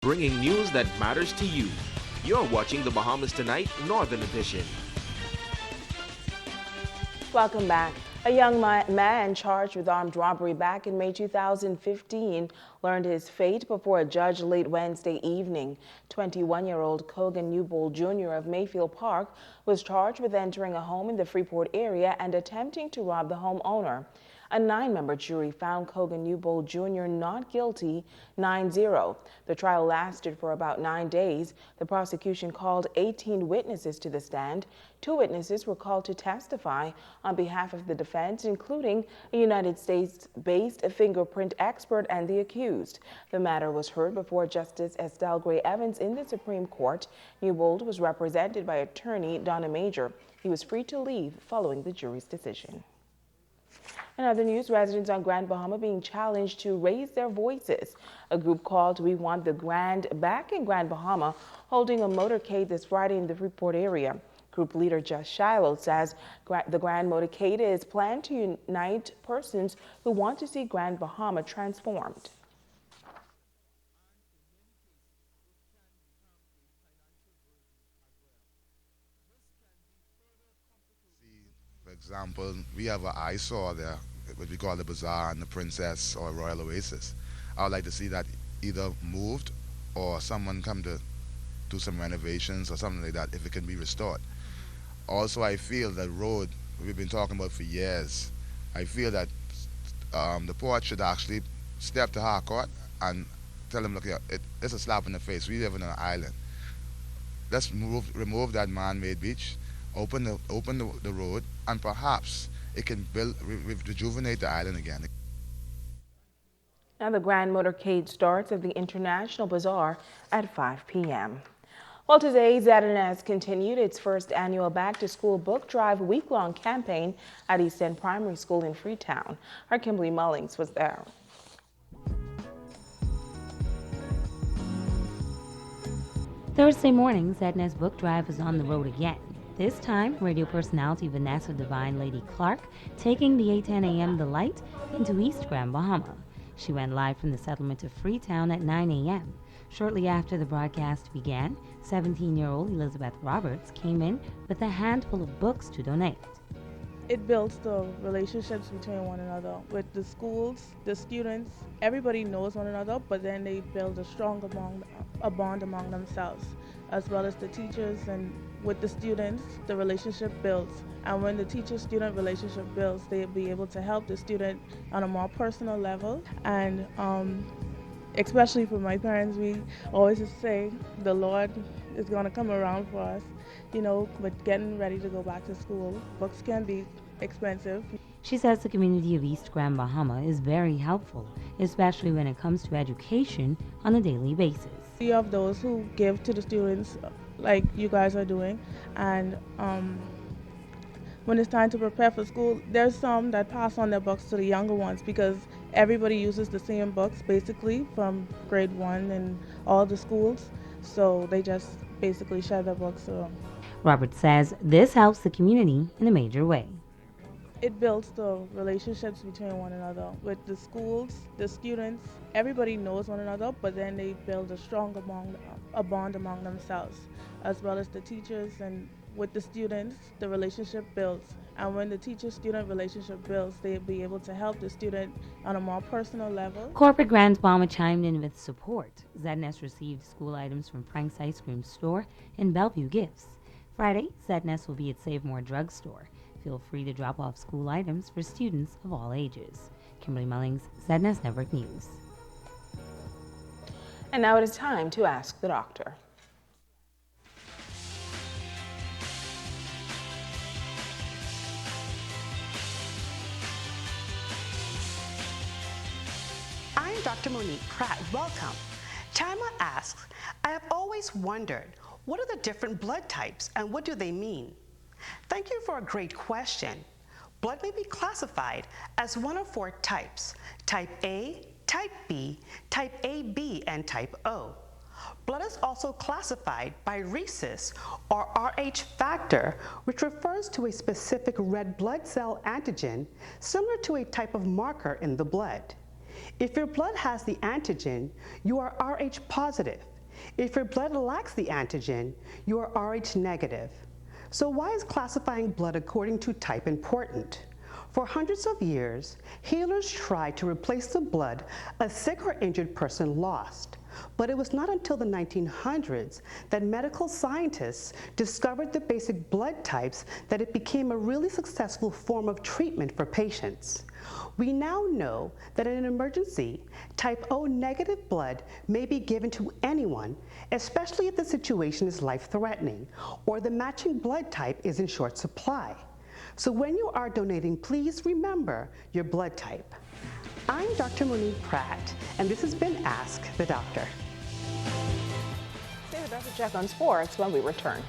bringing news that matters to you. You're watching the Bahamas Tonight Northern Edition. Welcome back. A young man charged with armed robbery back in May 2015 learned his fate before a judge late Wednesday evening. 21-year-old Kogan Newbold Jr. of Mayfield Park was charged with entering a home in the Freeport area and attempting to rob the homeowner. A 9-member jury found Kogan Newbold Jr. not guilty, 9-0. The trial lasted for about 9 days. The prosecution called 18 witnesses to the stand. 2 witnesses were called to testify on behalf of the defense, including a United States-based fingerprint expert and the accused. The matter was heard before Justice Estelle Gray Evans in the Supreme Court. Newbold was represented by attorney Donna Major. He was free to leave following the jury's decision. In other news, residents on Grand Bahama being challenged to raise their voices. A group called We Want the Grand back in Grand Bahama holding a motorcade this Friday in the Freeport area. Group leader Just Shiloh says the Grand Motorcade is planned to unite persons who want to see Grand Bahama transformed. For example, we have an eyesore there, what we call the Bazaar and the Princess or Royal Oasis. I would like to see that either moved or someone come to do some renovations or something like that if it can be restored. Also, I feel that road we've been talking about for years, I feel that the port should actually step to Harcourt and tell them, look, yeah, it's a slap in the face. We live on an island. Let's remove that man-made beach, open the road, and perhaps it can rejuvenate the island again. Now the Grand Motorcade starts at the International Bazaar at 5 p.m. Well, today ZNS continued its first annual back-to-school book drive week-long campaign at East End Primary School in Freetown. Our Kimberly Mullings was there. Thursday morning, ZNS book drive was on the road again. This time, radio personality Vanessa Divine Lady Clark taking the 8:10 a.m. The Light into East Grand Bahama. She went live from the settlement of Freetown at 9 a.m. Shortly after the broadcast began, 17-year-old Elizabeth Roberts came in with a handful of books to donate. It builds the relationships between one another. With the schools, the students, everybody knows one another, but then they build a bond among themselves, as well as the teachers. And with the students, the relationship builds. And when the teacher-student relationship builds, they'll be able to help the student on a more personal level. And especially for my parents, we always say the Lord is going to come around for us, you know, but getting ready to go back to school. Books can be expensive. She says the community of East Grand Bahama is very helpful, especially when it comes to education on a daily basis. You have those who give to the students like you guys are doing, and when it's time to prepare for school, there's some that pass on their books to the younger ones because everybody uses the same books basically from grade 1 in all the schools, so they just basically share their books around. Robert says this helps the community in a major way. It builds the relationships between one another. With the schools, the students, everybody knows one another, but then they build a bond among themselves, as well as the teachers. And with the students, the relationship builds. And when the teacher-student relationship builds, they'll be able to help the student on a more personal level. Corporate Grand Bahama chimed in with support. ZNS received school items from Frank's Ice Cream Store and Bellevue Gifts. Friday, ZNS will be at Save More Drug Store. Feel free to drop off school items for students of all ages. Kimberly Mullings, ZNS Network News. And now it is time to ask the doctor. I'm Dr. Monique Pratt. Welcome. Tama asks, I have always wondered, what are the different blood types and what do they mean? Thank you for a great question. Blood may be classified as one of 4 types: type A, type B, type AB, and type O. Blood is also classified by rhesus or Rh factor, which refers to a specific red blood cell antigen similar to a type of marker in the blood. If your blood has the antigen, you are Rh positive, If your blood lacks the antigen, you are Rh negative. So why is classifying blood according to type important? For hundreds of years, healers tried to replace the blood a sick or injured person lost. But it was not until the 1900s that medical scientists discovered the basic blood types that it became a really successful form of treatment for patients. We now know that in an emergency, type O negative blood may be given to anyone, especially if the situation is life-threatening or the matching blood type is in short supply. So when you are donating, please remember your blood type. I'm Dr. Monique Pratt, and this has been Ask the Doctor. Stay with us to check on sports when we return.